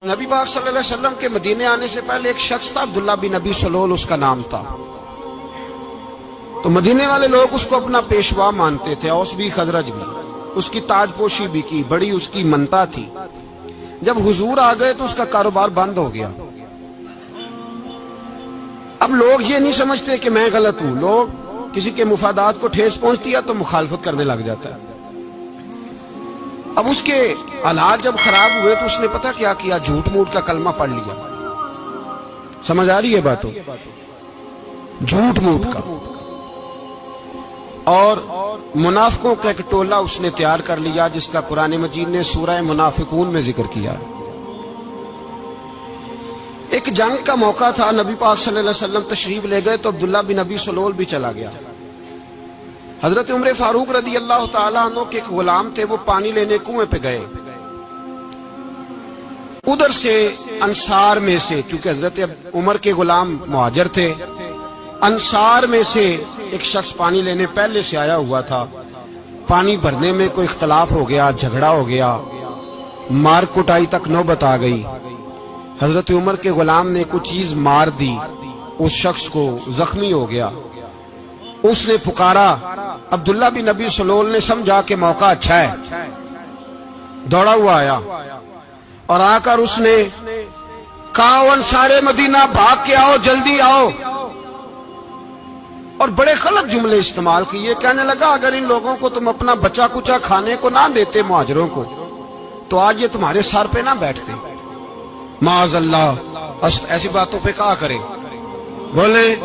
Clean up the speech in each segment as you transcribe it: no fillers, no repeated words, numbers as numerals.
نبی پاک صلی اللہ علیہ وسلم کے مدینے آنے سے پہلے ایک شخص تھا، عبداللہ بن ابی سلول اس کا نام تھا۔ تو مدینے والے لوگ اس کو اپنا پیشوا مانتے تھے، اوس بھی خزرج بھی، اس کی تاج پوشی بھی کی، بڑی اس کی منتا تھی۔ جب حضور آ گئے تو اس کا کاروبار بند ہو گیا۔ اب لوگ یہ نہیں سمجھتے کہ میں غلط ہوں، لوگ کسی کے مفادات کو ٹھیس پہنچتی ہے تو مخالفت کرنے لگ جاتا ہے۔ اب اس کے حالات جب خراب ہوئے تو اس نے پتہ کیا کیا، جھوٹ موٹ کا کلمہ پڑھ لیا۔ سمجھ آ رہی ہے باتوں؟ جھوٹ موٹ کا، اور منافقوں کا ایک ٹولہ اس نے تیار کر لیا جس کا قرآن مجید نے سورہ منافقون میں ذکر کیا۔ ایک جنگ کا موقع تھا، نبی پاک صلی اللہ علیہ وسلم تشریف لے گئے تو عبداللہ بن ابی سلول بھی چلا گیا۔ حضرت عمر فاروق رضی اللہ تعالیٰ عنہ کے ایک غلام تھے، وہ پانی لینے کنویں پہ گئے۔ ادھر سے انصار میں سے، چونکہ حضرت عمر کے غلام مہاجر تھے، انصار میں سے ایک شخص پانی لینے پہلے سے آیا ہوا تھا۔ پانی بھرنے میں کوئی اختلاف ہو گیا، جھگڑا ہو گیا، مار کٹائی تک نوبت آ گئی۔ حضرت عمر کے غلام نے کچھ چیز مار دی، اس شخص کو زخمی ہو گیا۔ اس نے پکارا، عبداللہ بن ابی سلول نے سمجھا کہ موقع اچھا ہے، دوڑا ہوا آیا اور آ کر اس نے کہا، انصار مدینہ بھاگ کے آؤ، جلدی آؤ، اور بڑے غلط جملے استعمال کیے۔ کہنے لگا، اگر ان لوگوں کو تم اپنا بچا کچا کھانے کو نہ دیتے مہاجروں کو تو آج یہ تمہارے سر پہ نہ بیٹھتے۔ معاذ اللہ، ایسی باتوں پہ کہا کریں، بولے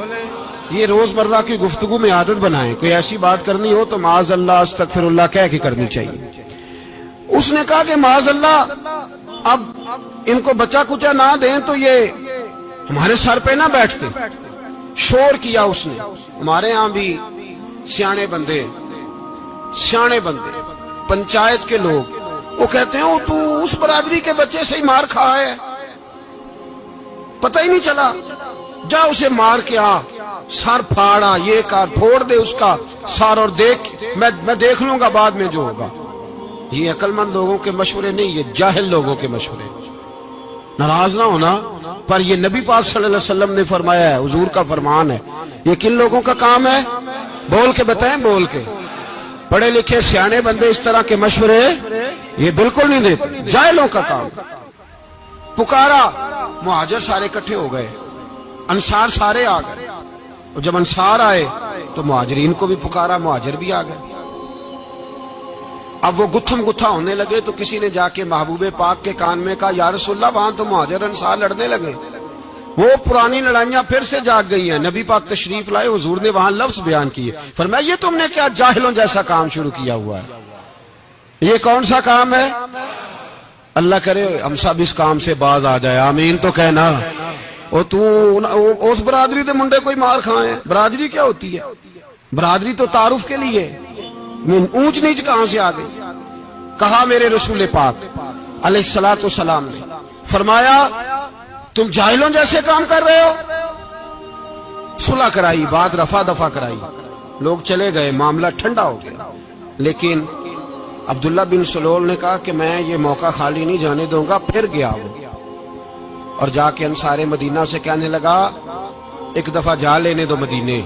یہ روز مرہ کی گفتگو میں عادت بنائیں، کوئی ایسی بات کرنی ہو تو معاذ اللہ استغفر اللہ کہہ کے کرنی چاہیے۔ اس نے کہا کہ معاذ اللہ، اب ان کو بچا کچا نہ دیں تو یہ ہمارے سر پہ نہ بیٹھتے۔ شور کیا اس نے۔ ہمارے ہاں بھی سیانے بندے پنچایت کے لوگ، وہ کہتے ہیں تو اس برادری کے بچے سے ہی مار کھا ہے، پتہ ہی نہیں چلا، جا اسے مار کے آ، سر پھاڑا، یہ کار پھوڑ دے اس کا سر، اور دیکھ میں دیکھ لوں گا بعد میں جو ہوگا۔ یہ عقل مند لوگوں کے مشورے نہیں، یہ جاہل لوگوں کے مشورے۔ ناراض نہ ہونا، پر یہ نبی پاک صلی اللہ علیہ وسلم نے فرمایا ہے، حضور کا فرمان ہے۔ یہ کن لوگوں کا کام ہے؟ بول کے بتائیں، بول کے۔ پڑھے لکھے سیانے بندے اس طرح کے مشورے یہ بالکل نہیں دیتے، جاہلوں کا کام۔ پکارا، مہاجر سارے اکٹھے ہو گئے، انصار سارے آ گئے، اور جب انصار آئے تو مہاجرین کو بھی پکارا، مہاجر بھی آ گئے۔ اب وہ گتھم گتھا ہونے لگے تو کسی نے جا کے محبوب پاک کے کان میں کہا، یا رسول اللہ، وہاں تو مہاجر انصار لڑنے لگے، وہ پرانی لڑائیاں پھر سے جاگ گئی ہیں۔ نبی پاک تشریف لائے، حضور نے وہاں لفظ بیان کیے، فرمایا یہ تم نے کیا جاہلوں جیسا کام شروع کیا ہوا ہے؟ یہ کون سا کام ہے؟ اللہ کرے ہم سب اس کام سے باز آ جائے، آمین تو کہنا۔ اور تو اس برادری دے منڈے کوئی مار کھائے، برادری کیا ہوتی ہے؟ برادری تو تعارف کے لیے، اونچ نیچ کہاں سے آ گئی؟ کہا میرے رسول پاک علیہ الصلوۃ والسلام نے، فرمایا تم جاہلوں جیسے کام کر رہے ہو۔ صلح کرائی، بات رفع دفع کرائی، لوگ چلے گئے، معاملہ ٹھنڈا ہو گیا۔ لیکن عبداللہ بن سلول نے کہا کہ میں یہ موقع خالی نہیں جانے دوں گا۔ پھر گیا وہ، اور جا کے انصار مدینہ سے کہنے لگا، ایک دفعہ جا لینے دو مدینے،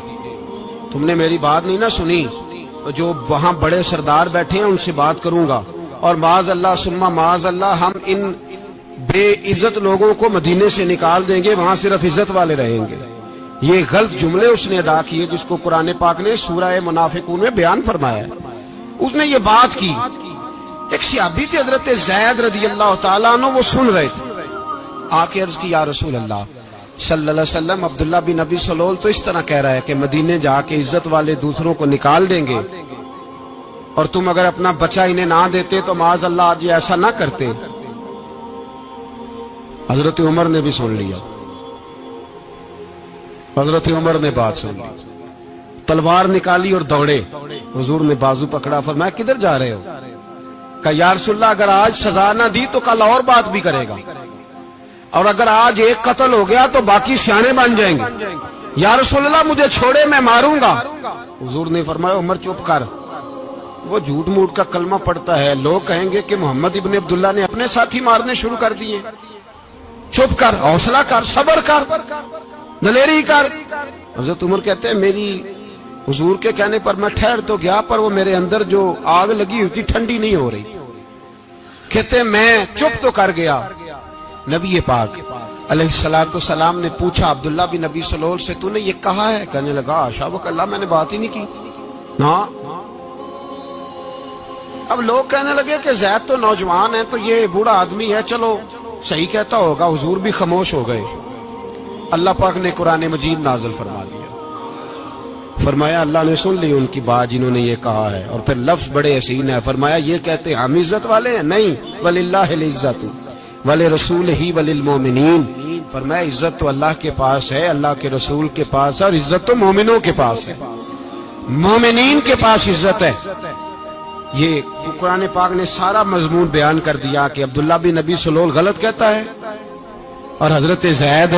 تم نے میری بات نہیں نہ سنی، جو وہاں بڑے سردار بیٹھے ہیں ان سے بات کروں گا، اور معاذ اللہ ثم معاذ اللہ ہم ان بے عزت لوگوں کو مدینے سے نکال دیں گے، وہاں صرف عزت والے رہیں گے۔ یہ غلط جملے اس نے ادا کیے جس کو قرآن پاک نے سورہ منافقون میں بیان فرمایا ہے۔ اس نے یہ بات کی۔ ایک صحابی تھے حضرت زید رضی اللہ تعالیٰ عنہ، وہ سن رہے تھے، آ کے عرض کی، یا رسول اللہ صلی اللہ علیہ وسلم، عبداللہ بن ابی سلول تو اس طرح کہہ رہا ہے کہ مدینے جا کے عزت والے دوسروں کو نکال دیں گے، اور تم اگر اپنا بچہ انہیں نہ دیتے تو معاذ اللہ آج یہ ایسا نہ کرتے۔ حضرت عمر نے بھی سن لیا، حضرت عمر نے بات سن لی، تلوار نکالی اور دوڑے۔ حضور نے بازو پکڑا، فرمایا کدھر جا رہے ہو؟ کہا یا رسول اللہ، اگر آج سزا نہ دی تو کل اور بات بھی کرے گا، اور اگر آج ایک قتل ہو گیا تو باقی سیانے بن جائیں گے۔ یا رسول اللہ مجھے چھوڑے، میں ماروں گا۔ حضور نے فرمایا عمر چپ کر، وہ جھوٹ موٹ کا کلمہ پڑھتا ہے، لوگ کہیں گے کہ محمد ابن عبداللہ نے اپنے ساتھی مارنے شروع کر دیے۔ چپ کر، حوصلہ کر، صبر کر، دلیری کر۔ حضرت عمر کہتے ہیں میری حضور کے کہنے پر میں ٹھہر تو گیا، پر وہ میرے اندر جو آگ لگی ہوئی تھی ٹھنڈی نہیں ہو رہی۔ کہتے ہیں میں چپ تو کر گیا۔ نبی پاک علیہ السلام نے پوچھا عبداللہ بن ابی سلول سے تو نے یہ کہا ہے؟ کہنے لگا حاشا وکلا، میں نے بات ہی نہیں کی۔ ہاں، اب لوگ کہنے لگے کہ زید تو نوجوان ہے، تو یہ بوڑھا آدمی ہے، چلو صحیح کہتا ہوگا۔ حضور بھی خاموش ہو گئے۔ اللہ پاک نے قرآن مجید نازل فرما دیا، فرمایا اللہ نے سن لی ان کی بات جنہوں نے یہ کہا ہے، اور پھر لفظ بڑے حسین ہے، فرمایا یہ کہتے ہیں ہم عزت والے ہیں؟ نہیں، وَلِلَّهِ الْعِزَّةُ وَلِرَسُولِهِ وَلِلْمُؤْمِنِينَ، فرمایا عزت تو اللہ کے پاس ہے، اللہ کے رسول کے پاس ہے، اور عزت تو مومنوں کے پاس ہے، مومنین کے پاس عزت ہے۔ یہ قرآن پاک نے سارا مضمون بیان کر دیا کہ عبداللہ بن ابی سلول غلط کہتا ہے اور حضرت زید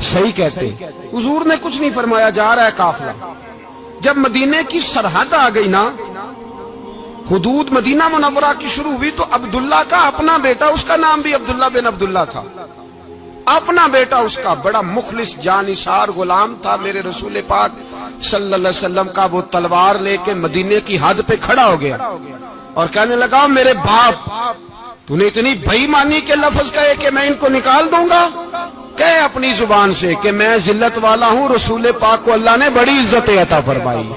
صحیح کہتے ہیں۔ حضور نے کچھ نہیں فرمایا، جا رہا ہے قافلہ۔ جب مدینے کی سرحد آ گئی نا، حدود مدینہ منورہ کی شروع ہوئی، تو عبداللہ کا اپنا بیٹا، اس کا نام بھی عبداللہ بن عبداللہ تھا، اپنا بیٹا اس کا بڑا مخلص جانثار غلام تھا میرے رسول پاک صلی اللہ علیہ وسلم کا، وہ تلوار لے کے مدینے کی حد پہ کھڑا ہو گیا اور کہنے لگا میرے باپ تو نے اتنی بے ایمانی کے لفظ کہے کہ میں ان کو نکال دوں گا؟ کہے اپنی زبان سے کہ میں ذلت والا ہوں، رسول پاک کو اللہ نے بڑی عزت عطا فرمائی،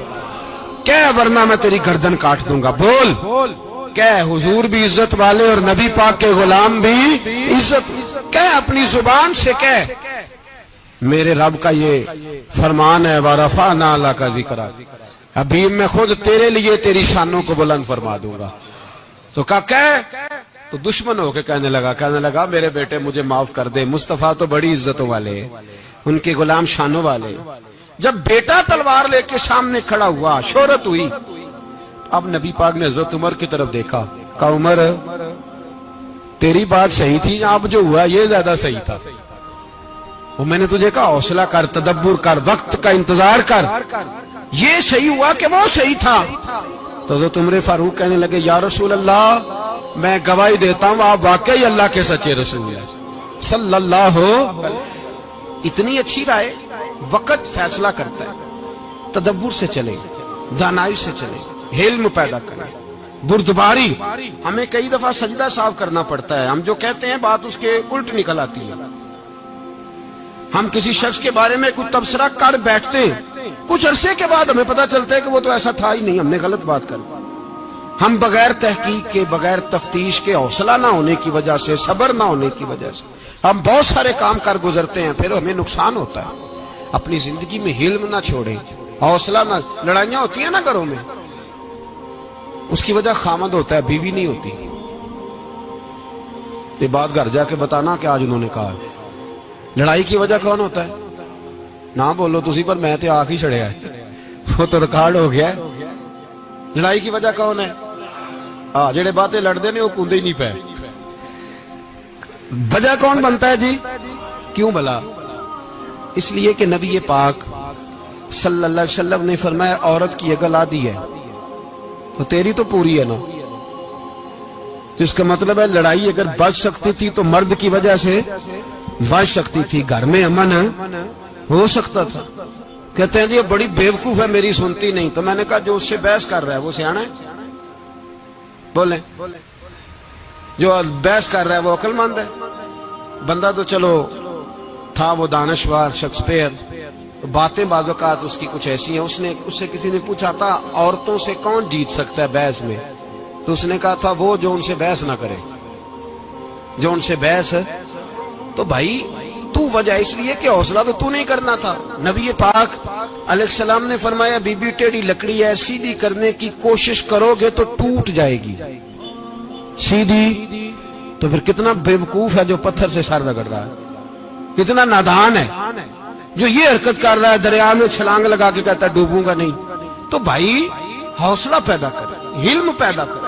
کہے ورنہ میں تیری گردن کاٹ دوں گا۔ بول، کہے حضور بھی عزت والے اور نبی پاک کے غلام بھی عزت، کہے اپنی زبان سے، کہے میرے رب کا یہ فرمان ہے وَرَفَعْنَا لَكَ ذِكْرَكَ، حبیب میں خود تیرے لیے تیری شانوں کو بلند فرما دوں گا۔ تو کہا تو دشمن ہو کے کہنے لگا میرے بیٹے مجھے معاف کر دے، مصطفیٰ تو بڑی عزتوں والے ہیں، ان کے غلام شانوں والے۔ جب بیٹا تلوار لے کے سامنے کھڑا ہوا، شہرت ہوئی، اب نبی پاک نے حضرت عمر کی طرف دیکھا، کہا عمر تیری بات صحیح تھی، اب جو ہوا یہ زیادہ صحیح تھا۔ وہ میں نے تجھے کہا حوصلہ کر، تدبر کر، وقت کا انتظار کر، یہ صحیح ہوا کہ وہ صحیح تھا؟ تو حضرت عمر فاروق کہنے لگے یا رسول اللہ میں گواہی دیتا ہوں آپ واقعی اللہ کے سچے رسول ہیں صلی اللہ علیہ۔ اتنی اچھی رائے، وقت فیصلہ کرتا ہے، تدبر سے چلے، دانائی سے چلے، علم پیدا کریں، بردباری۔ ہمیں کئی دفعہ سجدہ صاف کرنا پڑتا ہے، ہم جو کہتے ہیں بات اس کے الٹ نکل آتی ہے۔ ہم کسی شخص کے بارے میں کچھ تبصرہ کر بیٹھتے ہیں، کچھ عرصے کے بعد ہمیں پتہ چلتا ہے کہ وہ تو ایسا تھا ہی نہیں، ہم نے غلط بات کر۔ ہم بغیر تحقیق کے، بغیر تفتیش کے، حوصلہ نہ ہونے کی وجہ سے، صبر نہ ہونے کی وجہ سے ہم بہت سارے کام کر گزرتے ہیں، پھر ہمیں نقصان ہوتا ہے۔ اپنی زندگی میں علم نہ چھوڑیں، حوصلہ نہ، لڑائیاں ہوتی ہیں نا گھروں میں، اس کی وجہ خامد ہوتا ہے، بیوی نہیں ہوتی۔ یہ بات گھر جا کے بتانا کہ آج انہوں نے کہا لڑائی کی وجہ کون ہوتا ہے؟ نہ بولو تسی، پر میں تے آنکھ ہی چھڑیا ہے، وہ تو ریکارڈ ہو گیا ہے۔ لڑائی کی وجہ کون ہے؟ جڑے باتیں لڑتے ہیں وہ کندے ہی نہیں پے۔ وجہ کون بنتا ہے جی؟ کیوں بلا؟ اس لیے کہ نبی پاک صلی اللہ علیہ وسلم نے فرمایا عورت کی اگل آدھی ہے تو تیری تو پوری ہے نا، جس کا مطلب ہے لڑائی اگر بچ سکتی تھی تو مرد کی وجہ سے بچ سکتی تھی، گھر میں امن ہو سکتا تھا۔ کہتے ہیں جی بڑی بیوقوف ہے میری سنتی نہیں، تو میں نے کہا جو اس سے بحث کر رہا ہے وہ سیانا ہے؟ بولیں، جو بحث کر رہا ہے وہ عقل مند ہے؟ بندہ تو چلو تھا وہ دانشور شیکسپیئر، باتیں بعض اوقات اس کی کچھ ایسی ہیں۔ اس سے کسی نے پوچھا تھا عورتوں سے کون جیت سکتا ہے بحث میں، تو اس نے کہا تھا وہ جو ان سے بحث نہ کرے، جو ان سے بحث۔ تو بھائی تو وجہ اس لیے کہ حوصلہ تو نہیں کرنا تھا۔ نبی پاک علیہ السلام نے فرمایا بی بی ٹیڑھی لکڑی ہے، سیدھی کرنے کی کوشش کرو گے تو ٹوٹ جائے گی، سیدھی تو پھر کتنا بیوقوف ہے جو پتھر سے سر رگڑ رہا ہے، کتنا نادان ہے جو یہ حرکت کر رہا ہے، دریا میں چھلانگ لگا کے کہتا ہے ڈوبوں گا نہیں۔ تو بھائی حوصلہ پیدا کرے، علم پیدا کرے،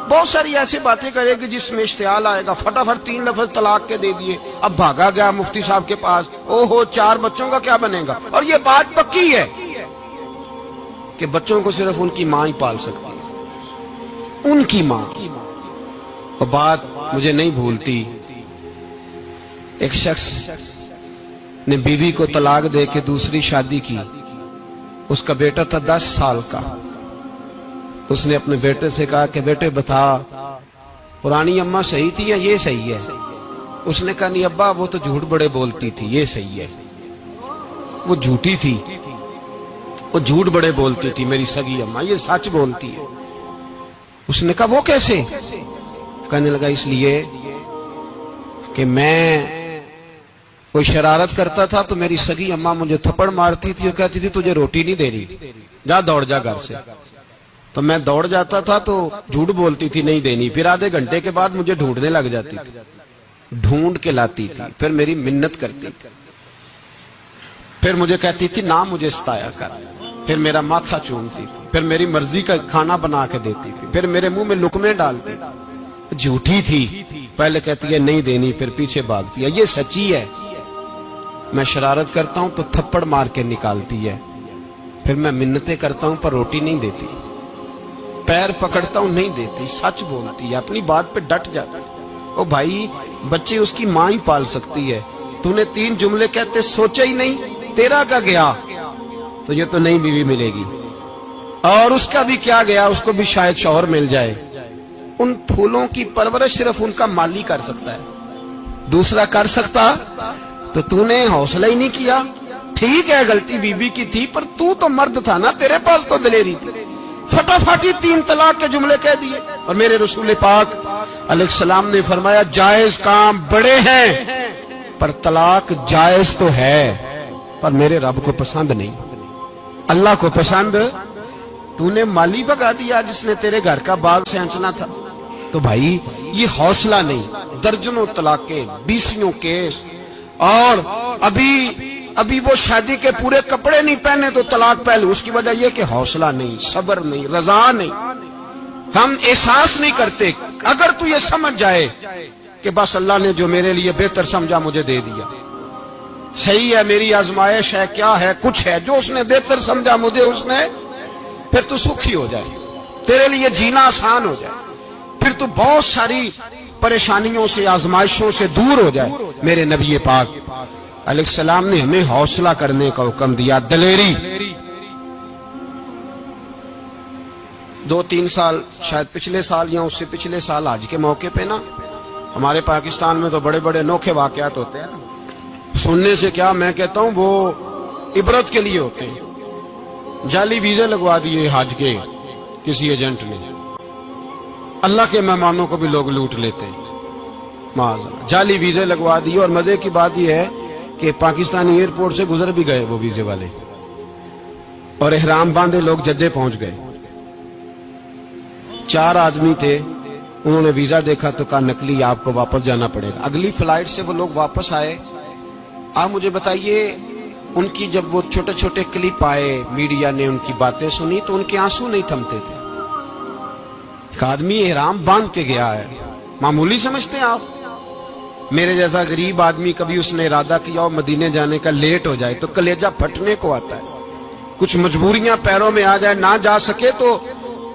بہت ساری ایسی باتیں کرے کہ جس میں اشتعال آئے گا، فٹافٹ 3 لفظ طلاق کے دے دیے، اب بھاگا گیا مفتی صاحب کے پاس، او ہو 4 بچوں کا کیا بنے گا؟ اور یہ بات پکی ہے کہ بچوں کو صرف ان کی ماں ہی پال سکتی ہے، ان کی ماں۔ اور بات مجھے نہیں بھولتی، ایک شخص نے بیوی کو طلاق دے کے دوسری شادی کی. اس کا بیٹا تھا 10 سال کا. اس نے اپنے بیٹے سے کہا کہ بیٹے بتا پرانی اماں صحیح تھی یا یہ صحیح ہے؟ اس نے کہا نہیں ابا وہ تو جھوٹ بڑے بولتی تھی، یہ صحیح ہے. وہ جھوٹی تھی، وہ جھوٹ بڑے بولتی تھی میری سگی اماں، یہ سچ بولتی ہے. اس نے کہا وہ کیسے؟ کہنے لگا اس لیے کہ میں کوئی شرارت کرتا تھا تو میری سگی اماں مجھے تھپڑ مارتی تھی اور کہتی تھی تجھے روٹی نہیں دے رہی، جا دوڑ جا گھر سے. تو میں دوڑ جاتا تھا تو جھوٹ بولتی تھی نہیں دینی، پھر آدھے گھنٹے کے بعد مجھے ڈھونڈنے لگ جاتی تھی، ڈھونڈ کے لاتی تھی، پھر میری منت کرتی تھی، پھر مجھے کہتی تھی نہ مجھے ستایا کر، پھر میرا ماتھا چومتی تھی، پھر میری مرضی کا کھانا بنا کے دیتی تھی، پھر میرے منہ میں لقمے ڈالتی تھی. جھوٹی تھی، پہلے کہتی ہے نہیں دینی پھر پیچھے بھاگتی ہے. یہ سچی ہے، میں شرارت کرتا ہوں تو تھپڑ مار کے نکالتی ہے، پھر میں منتیں کرتا ہوں پر روٹی نہیں دیتی، پیر پکڑتا ہوں نہیں دیتی، سچ بولتی ہے، اپنی بات پہ ڈٹ جاتی. او بھائی بچے اس کی ماں ہی پال سکتی ہے، تو نے 3 جملے کہتے سوچا ہی نہیں، تیرا کا گیا تو یہ تو نئی بیوی ملے گی، اور اس کا بھی کیا گیا، اس کو بھی شاید شوہر مل جائے. ان پھولوں کی پرورش صرف ان کا مالی کر سکتا ہے، دوسرا کر سکتا تو نے حوصلہ ہی نہیں کیا. ٹھیک ہے غلطی بیوی کی تھی پر تو مرد تھا نا، تیرے پاس تو دلیری تھی. فٹافٹی 3 طلاق کے جملے کہہ دیے. اور میرے رسول پاک علیہ السلام نے فرمایا جائز کام بڑے ہیں پر طلاق جائز تو ہے پر میرے رب کو پسند نہیں، اللہ کو پسند. تو نے مالی بگا دیا جس نے تیرے گھر کا باغ سینچنا تھا. تو بھائی یہ حوصلہ نہیں، درجنوں طلاقیں، 20 کیس، اور ابھی وہ شادی کے پورے کپڑے نہیں پہنے تو طلاق پہلے. اس کی وجہ یہ کہ حوصلہ نہیں، صبر نہیں، رضا نہیں، ہم احساس نہیں کرتے. اگر تو یہ سمجھ جائے کہ بس اللہ نے جو میرے لیے بہتر سمجھا مجھے دے دیا، صحیح ہے میری آزمائش ہے، کیا ہے کچھ ہے جو اس نے بہتر سمجھا مجھے اس نے، پھر تو سکھی ہو جائے، تیرے لیے جینا آسان ہو جائے، پھر تو بہت ساری پریشانیوں سے آزمائشوں سے دور ہو جائے. میرے نبی پاک علیہ السلام نے ہمیں حوصلہ کرنے کا حکم دیا، دلیری. 2-3 سال شاید پچھلے سال یا اس سے پچھلے سال حج کے موقع پہ نا ہمارے پاکستان میں تو بڑے بڑے انوکھے واقعات ہوتے ہیں. سننے سے کیا میں کہتا ہوں وہ عبرت کے لیے ہوتے ہیں. جعلی ویزے لگوا دیے حج کے کسی ایجنٹ نے، اللہ کے مہمانوں کو بھی لوگ لوٹ لیتے ہیں. جعلی ویزے لگوا دیے. اور مزے کی بات یہ ہے کہ پاکستانی ایئرپورٹ سے گزر بھی گئے وہ ویزے والے، اور احرام باندھے لوگ جدے پہنچ گئے. 4 آدمی تھے، انہوں نے ویزا دیکھا تو کہا نقلی آپ کو واپس جانا پڑے گا. اگلی فلائٹ سے وہ لوگ واپس آئے. آپ مجھے بتائیے ان کی جب وہ چھوٹے چھوٹے کلپ آئے، میڈیا نے ان کی باتیں سنی تو ان کے آنسو نہیں تھمتے تھے. ایک آدمی احرام باندھ کے گیا ہے، معمولی سمجھتے ہیں آپ؟ میرے جیسا غریب آدمی کبھی اس نے ارادہ کیا اور مدینے جانے کا لیٹ ہو جائے تو کلیجہ پھٹنے کو آتا ہے. کچھ مجبوریاں پیروں میں آ جائے، نہ جا سکے تو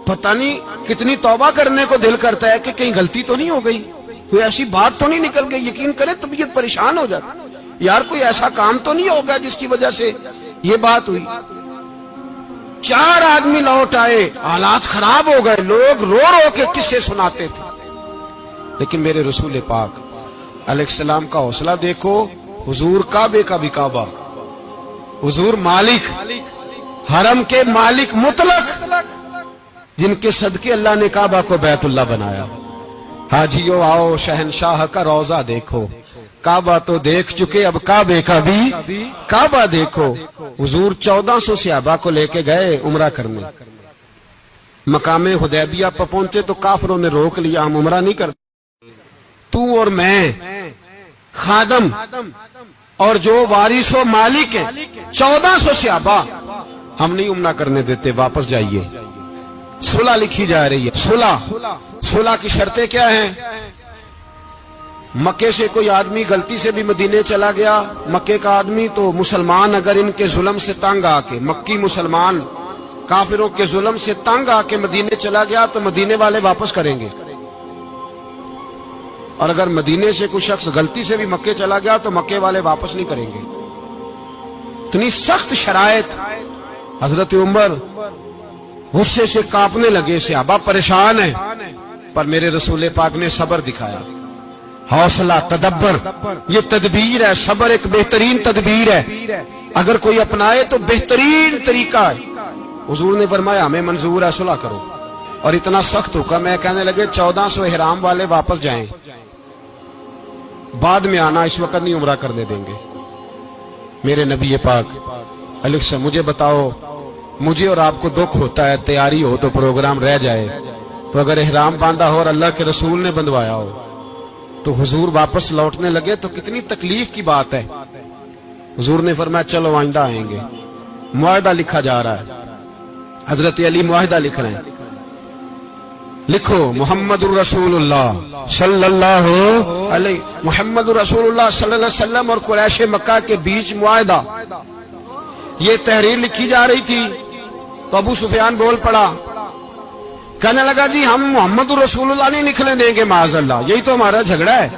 پتہ نہیں کتنی توبہ کرنے کو دل کرتا ہے کہ کہیں غلطی تو نہیں ہو گئی، کوئی ایسی بات تو نہیں نکل گئی. یقین کریں طبیعت پریشان ہو جاتی، یار کوئی ایسا کام تو نہیں ہوگا جس کی وجہ سے یہ بات ہوئی. 4 آدمی لوٹ آئے، حالات خراب ہو گئے، لوگ رو رو کے قصے سناتے تھے. لیکن میرے رسول پاک علیہ السلام کا حوصلہ دیکھو. حضور کعبے کا بھی کعبہ، حضور مالک، حرم کے مالک مطلق، جن کے صدقے اللہ نے کعبہ کو بیت اللہ بنایا. حاجیو آؤ شہنشاہ کا روضہ دیکھو، کعبہ تو دیکھ چکے اب کعبے کا بھی کعبہ دیکھو. حضور 1400 صحابہ کو لے کے گئے عمرہ کرنے. مقام حدیبیہ پر پہنچے تو کافروں نے روک لیا، ہم عمرہ نہیں کرتے. تو اور میں خادم اور جو وارث و مالک ہیں 1400 صحابہ، ہم نہیں عمرہ کرنے دیتے، واپس جائیے. صلح لکھی جا رہی ہے. صلح کی شرطیں کیا ہیں؟ مکے سے کوئی آدمی غلطی سے بھی مدینے چلا گیا، مکے کا آدمی، تو مسلمان اگر ان کے ظلم سے تنگ آ کے، مکی مسلمان کافروں کے ظلم سے تنگ آ کے مدینے چلا گیا تو مدینے والے واپس کریں گے. اور اگر مدینے سے کوئی شخص غلطی سے بھی مکے چلا گیا تو مکے والے واپس نہیں کریں گے. اتنی سخت شرائط. حضرت عمر غصے سے کانپنے لگے, صحابہ پریشان ہیں, پر میرے رسول پاک نے صبر دکھایا, حوصلہ, تدبر. یہ تدبیر ہے, صبر ایک بہترین تدبیر ہے, اگر کوئی اپنائے تو بہترین طریقہ ہے. حضور نے فرمایا ہمیں منظور ہے, صلح کرو. اور اتنا سخت حکم ہے, کہنے لگے 1400 احرام والے واپس جائیں, بعد میں آنا, اس وقت نہیں عمرہ کرنے دیں گے. میرے نبی پاک علیہ السلام, مجھے بتاؤ, مجھے اور آپ کو دکھ ہوتا ہے تیاری ہو تو پروگرام رہ جائے, تو اگر احرام باندھا ہو اور اللہ کے رسول نے بندھوایا ہو تو حضور واپس لوٹنے لگے تو کتنی تکلیف کی بات ہے. حضور نے فرمایا چلو آئندہ آئیں گے. معاہدہ لکھا جا رہا ہے, حضرت علی معاہدہ لکھ رہے ہیں. لکھو محمد الرسول اللہ صلی اللہ علیہ, محمد الرسول اللہ صلی اللہ علیہ وسلم اور قریش مکہ کے بیچ معاہدہ. یہ تحریر لکھی جا رہی تھی تو ابو سفیان بول پڑا, کہنے لگا جی ہم محمد الرسول اللہ نہیں لکھنے دیں گے معاذ اللہ, یہی تو ہمارا جھگڑا ہے.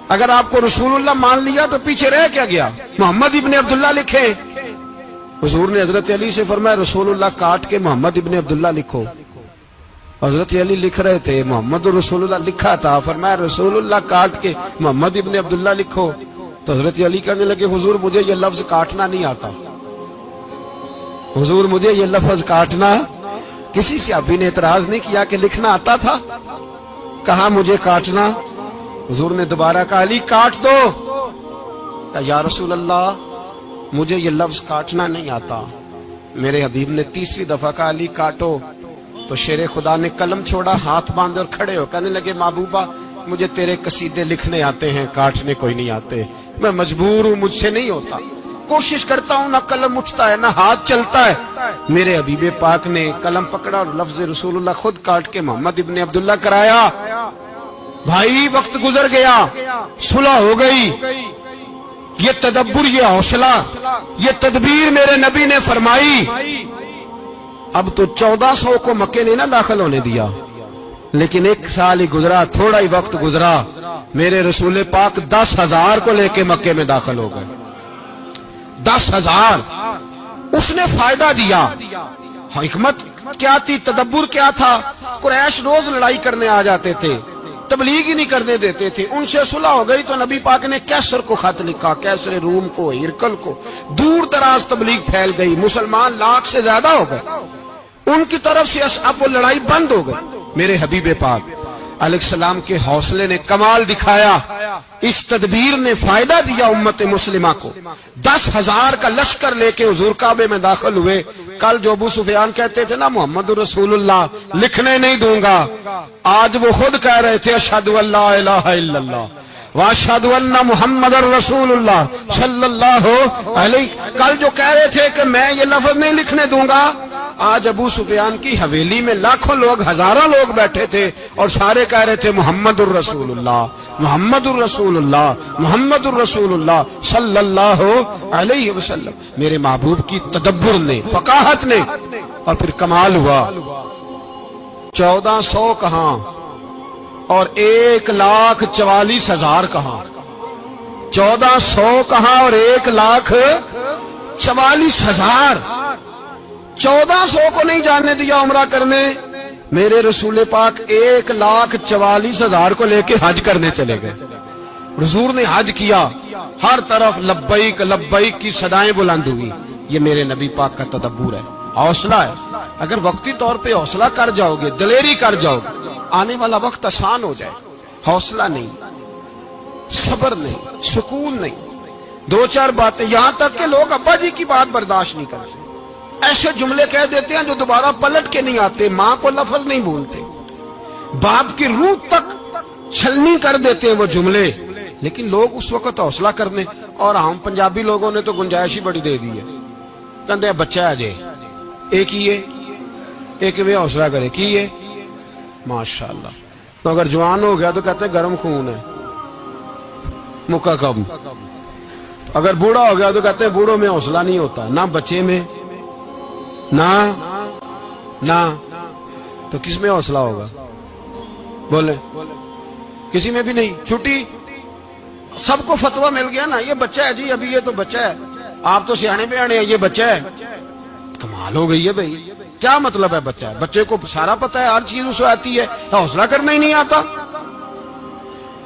اگر آپ کو رسول اللہ مان لیا تو پیچھے رہ کیا گیا, محمد ابن عبداللہ لکھے. حضور نے حضرت علی سے فرمایا رسول اللہ کاٹ کے محمد ابن عبداللہ لکھو. حضرت علی لکھ رہے تھے, محمد رسول اللہ لکھا تھا, فرمایا رسول اللہ کاٹ کے محمد ابن عبداللہ لکھو. تو حضرت علی کہنے لگے حضور مجھے یہ لفظ کاٹنا نہیں آتا, حضور مجھے یہ لفظ کاٹنا. کسی صحابی نے اعتراض نہیں کیا کہ لکھنا آتا تھا, کہا مجھے کاٹنا. حضور نے دوبارہ کہا علی کاٹ دو. کہا یا رسول اللہ مجھے یہ لفظ کاٹنا نہیں آتا. میرے حبیب نے تیسری دفعہ کہا علی کاٹو. تو شیر خدا نے قلم چھوڑا, ہاتھ باندھے اور کھڑے ہو کہنے لگے محبوبہ مجھے تیرے قصیدے لکھنے آتے ہیں, کاٹنے کوئی نہیں آتے. میں مجبور ہوں, مجھ سے نہیں ہوتا, کوشش کرتا ہوں, نہ قلم اٹھتا ہے نہ ہاتھ چلتا ہے. میرے حبیب پاک نے قلم پکڑا اور لفظ رسول اللہ خود کاٹ کے محمد ابن عبداللہ کرایا. بھائی وقت گزر گیا, صلح ہو گئی. یہ تدبر, یہ حوصلہ, یہ تدبیر میرے نبی نے فرمائی. اب تو 1400 کو مکے نے نہ داخل ہونے دیا, لیکن 1 سال ہی گزرا, تھوڑا ہی وقت گزرا, میرے رسول پاک 10,000 کو لے کے مکے میں داخل ہو گئے. 10,000. اس نے فائدہ دیا. حکمت کیا تھی, تدبر کیا تھا. قریش روز لڑائی کرنے آ جاتے تھے, تبلیغ ہی نہیں کرنے دیتے تھے. ان سے صلح ہو گئی تو نبی پاک نے کیسر کو خط لکھا, کیسر روم کو, ہرکل کو. دور دراز تبلیغ پھیل گئی, مسلمان 100,000 سے زیادہ ہو گئے. ان کی طرف سے اب وہ لڑائی بند ہو گئی. میرے حبیب پاک علیہ السلام کے حوصلے نے کمال دکھایا, اس تدبیر نے فائدہ دیا امت مسلمہ کو. 10,000 کا لشکر لے کے حضور کعبے میں داخل ہوئے. کل جو ابو سفیان کہتے تھے نا محمد رسول اللہ لکھنے نہیں دوں گا, آج وہ خود کہہ رہے تھے اشہد ان لا الہ الا اللہ واشہد ان محمد رسول اللہ صلی اللہ علیہ. کل جو کہہ رہے تھے کہ میں یہ لفظ نہیں لکھنے دوں گا, آج ابو سفیان کی حویلی میں لاکھوں لوگ, ہزاروں لوگ بیٹھے تھے اور سارے کہہ رہے تھے محمد الرسول اللہ محمد الرسول اللہ محمد الرسول اللہ صلی اللہ علیہ وسلم. میرے محبوب کی تدبر نے, فقاہت نے, اور پھر کمال ہوا. 1400 کہاں اور 1,44,000 کہاں. 1400 کہاں اور 1,44,000. 1400 کو نہیں جانے دیا عمرہ کرنے. میرے رسول پاک 1,44,000 کو لے کے حج کرنے چلے گئے. حضور نے حج کیا, ہر طرف لبیک لبیک کی صدائیں بلند ہوئی. یہ میرے نبی پاک کا تدبر ہے, حوصلہ ہے. اگر وقتی طور پہ حوصلہ کر جاؤ گے, دلیری کر جاؤ گے, آنے والا وقت آسان ہو جائے. حوصلہ نہیں, صبر نہیں, سکون نہیں, 2-4 باتیں, یہاں تک کہ لوگ ابا جی کی بات برداشت نہیں کرتے, ایسے جملے کہہ دیتے ہیں جو دوبارہ پلٹ کے نہیں آتے. ماں کو لفظ نہیں بولتے, باپ کی روح تک چھلنی کر دیتے ہیں وہ جملے. لیکن لوگ اس وقت حوصلہ کرنے, اور ہم پنجابی لوگوں نے تو گنجائش ہی بڑی دے دی ہے. کہتے بچہ ہے جے ایک ہی ہے, ایک میں حوصلہ کرے کی ہے ماشاءاللہ. تو اگر جوان ہو گیا تو کہتے ہیں گرم خون ہے, مکہ کم. اگر بوڑھا ہو گیا تو کہتے ہیں بوڑھوں میں حوصلہ نہیں ہوتا, نہ بچے میں نہ. تو کس میں حوصلہ ہوگا, بولے کسی میں بھی نہیں. چھٹی سب کو فتوا مل گیا نا, یہ بچہ ہے جی, ابھی یہ تو بچہ ہے, آپ تو سیانے بیانے ہیں, یہ بچہ ہے. کمال ہو گئی ہے بھائی. کیا مطلب ہے بچہ ہے؟ بچے کو سارا پتا ہے, ہر چیز اسے آتی ہے, حوصلہ کرنا ہی نہیں آتا.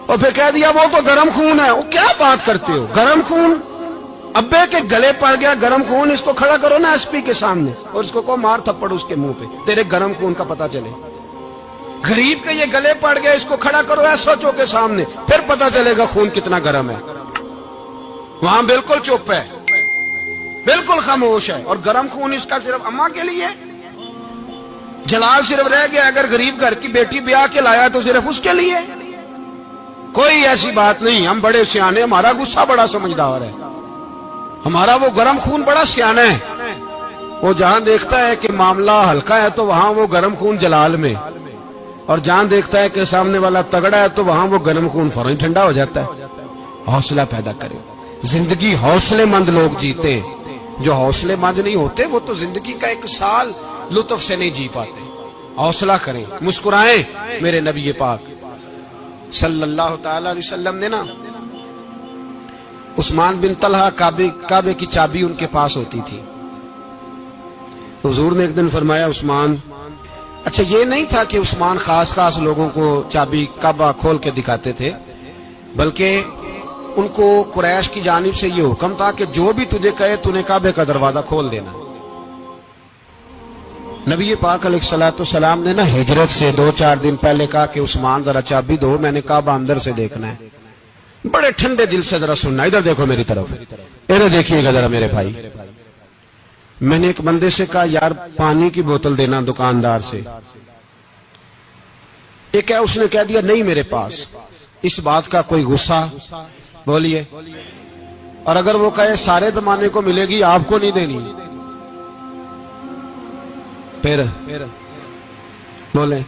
اور پھر کہہ دیا وہ تو گرم خون ہے. وہ کیا بات کرتے ہو, گرم خون؟ ابے کے گلے پڑ گیا گرم خون, اس کو کھڑا کرو نا ایس پی کے سامنے اور اس کو مار تھپڑ اس کے منہ پہ, تیرے گرم خون کا پتا چلے. غریب کے یہ گلے پڑ گیا, اس کو کھڑا کرو ایس ایچ او کے سامنے, پھر پتا چلے گا خون کتنا گرم ہے. وہاں بالکل چپ ہے, بالکل خاموش ہے. اور گرم خون اس کا صرف اماں کے لیے, جلال صرف رہ گیا اگر غریب گھر کی بیٹی بیاہ کے لایا تو صرف اس کے لیے. کوئی ایسی بات نہیں. ہم بڑے سیانے, ہمارا غصہ بڑا سمجھدار ہے, ہمارا وہ گرم خون بڑا سیانا ہے. وہ جہاں دیکھتا ہے کہ معاملہ ہلکا ہے تو وہاں وہ گرم خون جلال میں, اور جہاں دیکھتا ہے کہ سامنے والا تگڑا ہے تو وہاں وہ گرم خون فوراً ٹھنڈا ہو جاتا ہے. حوصلہ پیدا کرے. زندگی حوصلے مند لوگ جیتے ہیں, جو حوصلے مند نہیں ہوتے وہ تو زندگی کا ایک سال لطف سے نہیں جی پاتے. حوصلہ کریں, مسکرائیں. میرے نبی پاک صلی اللہ تعالی علیہ وسلم نے نا عثمان بن طلحہ, کعبے کی چابی ان کے پاس ہوتی تھی. حضور نے ایک دن فرمایا عثمان, اچھا یہ نہیں تھا کہ عثمان خاص لوگوں کو چابی کعبہ کھول کے دکھاتے تھے, بلکہ ان کو قریش کی جانب سے یہ حکم تھا کہ جو بھی تجھے کہے تو نے کعبے کا دروازہ کھول دینا. نبی پاک علیہ الصلوۃ والسلام نے نا ہجرت سے 2-4 دن پہلے کہا کہ عثمان ذرا چابی دو, میں نے کعبہ اندر سے دیکھنا ہے. بڑے ٹھنڈے دل سے ذرا سننا, ادھر دیکھو میری طرف, ادھر دیکھیے گا ذرا میرے بھائی. میں نے ایک بندے سے کہا یار پانی کی بوتل دینا دکاندار سے. ایک ہے, اس نے کہہ دیا نہیں میرے پاس. اس بات کا کوئی غصہ بولیے, اور اگر وہ کہے سارے زمانے کو ملے گی آپ کو نہیں دینی, پھر بولے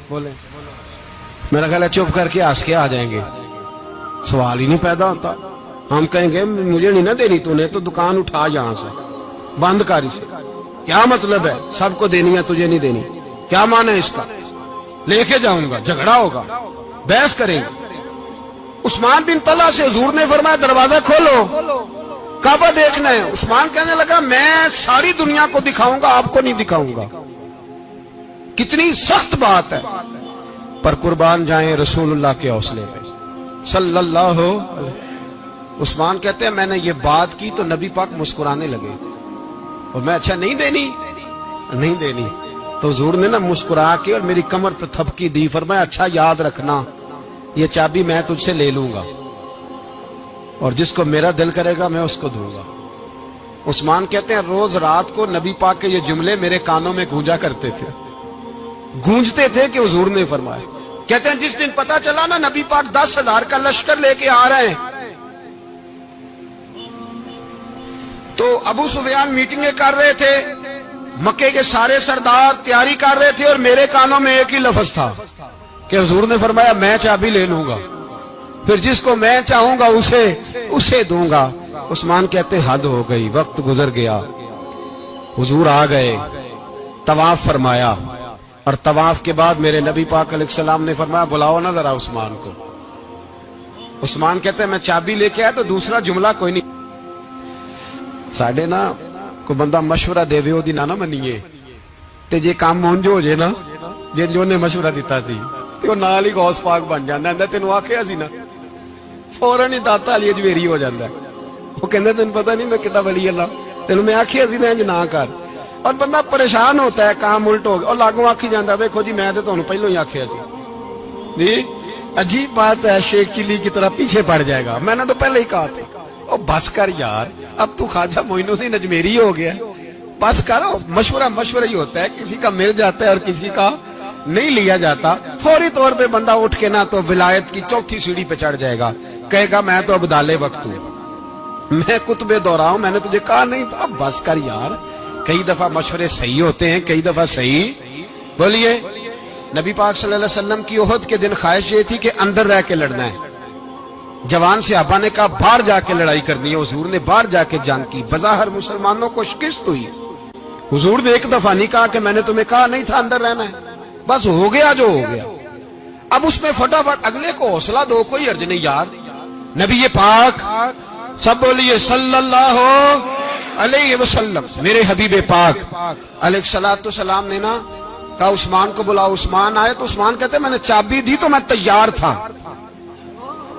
میرا خیال ہے چپ کر کے ہنس کے آ جائیں گے, سوال ہی نہیں پیدا ہوتا. ہم کہیں گے مجھے نہیں نہ دینی, تو نے تو دکان اٹھا یہاں سے, بند کر اسے. کیا مطلب ہے سب کو دینی ہے تجھے نہیں دینی؟ کیا معنی ہے اس کا؟ لے کے جاؤں گا, جھگڑا ہوگا, بحث کریں گے. عثمان بن طلحہ سے حضور نے فرمایا دروازہ کھولو, کعبہ دیکھنا ہے. عثمان کہنے لگا میں ساری دنیا کو دکھاؤں گا, آپ کو نہیں دکھاؤں گا. کتنی سخت بات ہے, پر قربان جائیں رسول اللہ کے حوصلے پہ صلی اللہ علیہ. عثمان کہتے ہیں میں نے یہ بات کی تو نبی پاک مسکرانے لگے, اور میں اچھا نہیں دینی, تو حضور نے نا مسکرا کے اور میری کمر پہ تھپکی دی, فرمایا اچھا یاد رکھنا یہ چابی میں تجھ سے لے لوں گا, اور جس کو میرا دل کرے گا میں اس کو دوں گا. عثمان کہتے ہیں روز رات کو نبی پاک کے یہ جملے میرے کانوں میں گونجا کرتے تھے, گونجتے تھے کہ حضور نے فرمایا. کہتے ہیں جس دن پتا چلا نا نبی پاک 10,000 کا لشکر لے کے آ رہے ہیں, تو ابو سفیان میٹنگیں کر رہے تھے, مکے کے سارے سردار تیاری کر رہے تھے, اور میرے کانوں میں ایک ہی لفظ تھا کہ حضور نے فرمایا میں چابی لے لوں گا, پھر جس کو میں چاہوں گا اسے دوں گا. عثمان کہتے ہیں حد ہو گئی, وقت گزر گیا, حضور آ گئے, طواف فرمایا, اور طواف کے بعد میرے نبی پاک علیہ السلام نے فرمایا بلاؤ نا ذرا عثمان کو. عثمان کہتے ہیں میں چابی لے کے آیا تو دوسرا جملہ کوئی نہیں. ساڈے نا کوئی بندہ مشورہ دے وہ نہ منیے, تے جے کام مونج ہو جائے نا جن جو نے مشورہ دیتا سی تے وہ نال ہی غوث پاک بن جاندا ہے. تینوں آکھیا سی نا, فوراً ہی داتا علی اجویری ہو جاندا ہے. وہ کہندے تینوں پتہ نہیں میں کڈا ولی اللہ, تینوں میں آکھیا سی میں انج نہ کر, اور بندہ پریشان ہوتا ہے, کام الٹ ہو گیا, اور لاگوں آکھی جاندا ویکھو جی میں تے تانوں پہلوں ہی آکھیا سی. جی عجیب بات ہے, شیخ چلی کی طرح پیچھے پڑ جائے گا, میں نے تو پہلے ہی کہا تھا. او بس کر یار, اب تو خواجہ معین الدین اجمیری ہو گیا, بس کرو. مشورہ ہی ہوتا ہے, کسی کا مل جاتا ہے اور کسی کا نہیں لیا جاتا. فوری طور پہ بندہ اٹھ کے نہ تو ولایت کی 4تھی سیڑھی پہ چڑھ جائے گا, کہے گا میں تو ابدال وقت ہوں, میں کتب دورہ ہوں, میں نے تجھے کہا نہیں تھا. بس کر یار, کئی دفعہ مشورے صحیح ہوتے ہیں, کئی دفعہ صحیح. بولیے. نبی پاک صلی اللہ علیہ وسلم کی احد کے دن خواہش یہ تھی کہ اندر رہ کے لڑنا ہے. جوان صحابہ نے کہا باہر جا کے لڑائی کرنی ہے, حضور نے باہر جا کے جنگ کی. بظاہر مسلمانوں کو شکست ہوئی. حضور نے ایک دفعہ نہیں کہا کہ میں نے تمہیں کہا نہیں تھا اندر رہنا ہے, بس ہو گیا جو ہو گیا. اب اس میں فٹافٹ اگلے کو حوصلہ دو، کوئی عرض نہیں یار. نبی پاک سب بولیے صلی اللہ علیہ وسلم، میرے حبیب پاک علیہ الصلوۃ والسلام نے نا کہا عثمان کو بلاؤ. عثمان آئے تو عثمان کہتے میں نے چابی دی تو میں تیار تھا،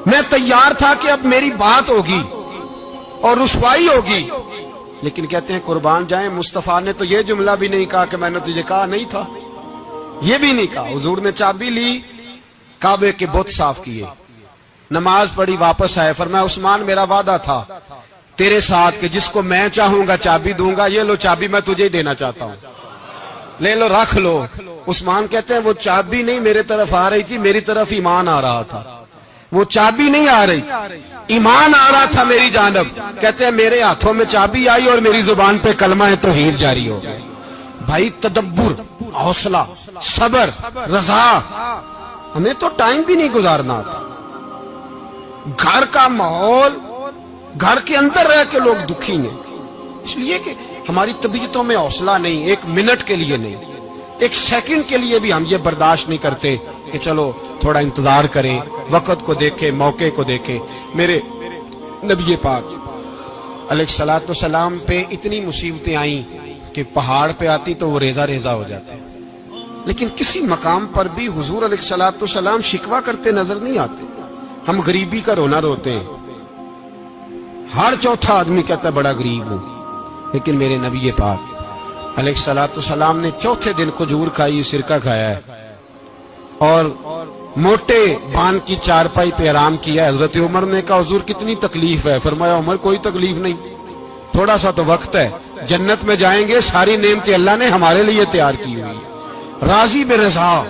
میں تیار تھا کہ اب میری بات ہوگی اور رسوائی ہوگی. لیکن کہتے ہیں قربان جائیں مصطفیٰ نے تو یہ جملہ بھی نہیں کہا کہ میں نے تجھے کہا نہیں تھا، یہ بھی نہیں کہا. حضور نے چابی لی، کعبے کے بت صاف کیے، نماز پڑھی، واپس آئے. فرمایا عثمان میرا وعدہ تھا تیرے ساتھ کہ جس کو میں چاہوں گا چابی دوں گا، یہ لو چابی میں تجھے ہی دینا چاہتا ہوں، لے لو رکھ لو. عثمان کہتے ہیں وہ چابی نہیں میرے طرف آ رہی تھی، میری طرف ایمان آ رہا تھا. وہ چابی نہیں آ رہی، ایمان آ رہا تھا میری جانب. کہتے ہیں میرے ہاتھوں میں چابی آئی اور میری زبان پہ کلمہ توحید جاری ہو گیا. بھائی تدبر، حوصلہ، صبر، رضا. ہمیں تو ٹائم بھی نہیں گزارنا تھا. گھر کا ماحول، گھر کے اندر رہ کے لوگ دکھی ہیں، اس لیے کہ ہماری طبیعتوں میں حوصلہ نہیں. ایک منٹ کے لیے نہیں، ایک سیکنڈ کے لیے بھی ہم یہ برداشت نہیں کرتے کہ چلو تھوڑا انتظار کریں، وقت کو دیکھیں، موقع کو دیکھیں. میرے نبی پاک علیہ الصلوۃ والسلام پہ اتنی مصیبتیں آئیں کہ پہاڑ پہ آتی تو وہ ریزہ ریزہ ہو جاتے، لیکن کسی مقام پر بھی حضور علیہ الصلوۃ والسلام شکوہ کرتے نظر نہیں آتے. ہم غریبی کا رونا روتے ہیں، ہر چوتھا آدمی کہتا ہے بڑا غریب ہوں، لیکن میرے نبی پاک علیہ الصلوۃ والسلام نے چوتھے دن کھجور کھائی، سرکہ کھایا ہے اور موٹے بان کی چارپائی پہ آرام کیا. حضرت عمر نے کہا حضور کتنی تکلیف ہے؟ فرمایا عمر کوئی تکلیف نہیں، تھوڑا سا تو وقت ہے، جنت میں جائیں گے، ساری نعمتیں اللہ نے ہمارے لیے تیار کی ہوئی. راضی بالرضا،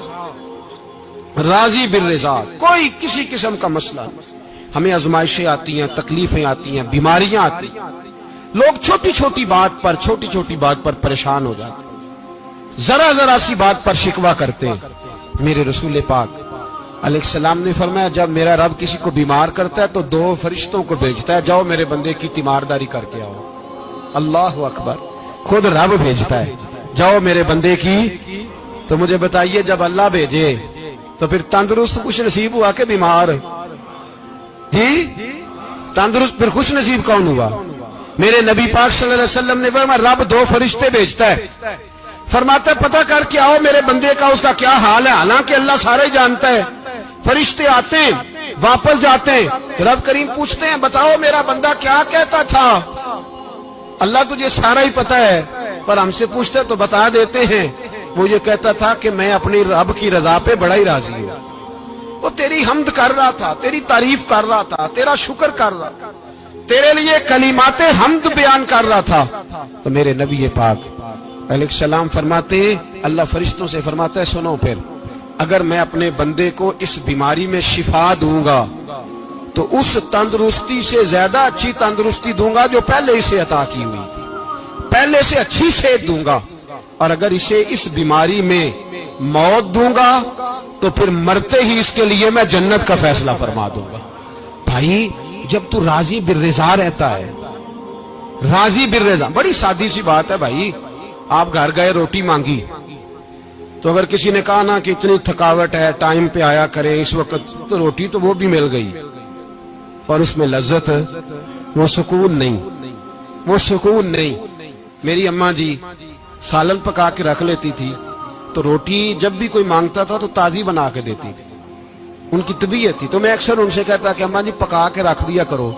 راضی بالرضا، کوئی کسی قسم کا مسئلہ نہیں. ہمیں آزمائشیں آتی ہیں، تکلیفیں آتی ہیں، بیماریاں آتی ہیں، لوگ چھوٹی چھوٹی بات پر پریشان ہو جاتے ہیں، ذرا ذرا سی بات پر شکوہ کرتے ہیں. میرے رسول پاک علیہ السلام نے فرمایا جب میرا رب کسی کو بیمار کرتا ہے تو 2 فرشتوں کو بھیجتا ہے، جاؤ میرے بندے کی تیمارداری کر کے آؤ. اللہ اکبر، خود رب بھیجتا ہے، جاؤ میرے بندے کی. تو مجھے بتائیے جب اللہ بھیجے تو پھر تندرست خوش نصیب ہوا کہ بیمار؟ جی تندرست پھر خوش نصیب کون ہوا؟ میرے نبی پاک صلی اللہ علیہ وسلم نے فرمایا رب 2 فرشتے بھیجتا ہے، فرماتا ہے پتہ کر کے آؤ میرے بندے کا اس کا کیا حال ہے. حالانکہ اللہ سارے جانتا ہے. فرشتے آتے ہیں، واپس جاتے ہیں، رب کریم پوچھتے ہیں بتاؤ میرا بندہ کیا کہتا تھا؟ اللہ تجھے سارا ہی پتہ ہے، پر ہم سے پوچھتے تو بتا دیتے ہیں. وہ یہ کہتا تھا کہ میں اپنی رب کی رضا پہ بڑا ہی راضی ہوں. وہ تیری حمد کر رہا تھا، تیری تعریف کر رہا تھا، تیرا شکر کر رہا تھا، تیرے لیے کلمات حمد بیان کر رہا تھا. تو میرے نبی پاک علیہ السلام فرماتے ہیں، اللہ فرشتوں سے فرماتا ہے سنو پھر اگر میں اپنے بندے کو اس بیماری میں شفا دوں گا تو اس تندرستی سے زیادہ اچھی تندرستی دوں گا جو پہلے اسے عطا کی ہوئی تھی، پہلے سے اچھی صحت دوں گا. اور اگر اسے اس بیماری میں موت دوں گا تو پھر مرتے ہی اس کے لیے میں جنت کا فیصلہ فرما دوں گا. بھائی جب تو راضی بالرضا رہتا ہے، راضی بالرضا، بڑی سادی سی بات ہے بھائی. آپ گھر گئے روٹی مانگی تو اگر کسی نے کہا نا کہ اتنی تھکاوٹ ہے ٹائم پہ آیا کرے اس وقت، تو روٹی تو وہ بھی مل گئی اور اس میں لذت، وہ سکون نہیں، وہ سکون نہیں. میری اماں جی سالن پکا کے رکھ لیتی تھی تو روٹی جب بھی کوئی مانگتا تھا تو تازی بنا کے دیتی تھی. ان کی طبیعت تھی. تو میں اکثر ان سے کہتا کہ اماں جی پکا کے رکھ دیا کرو.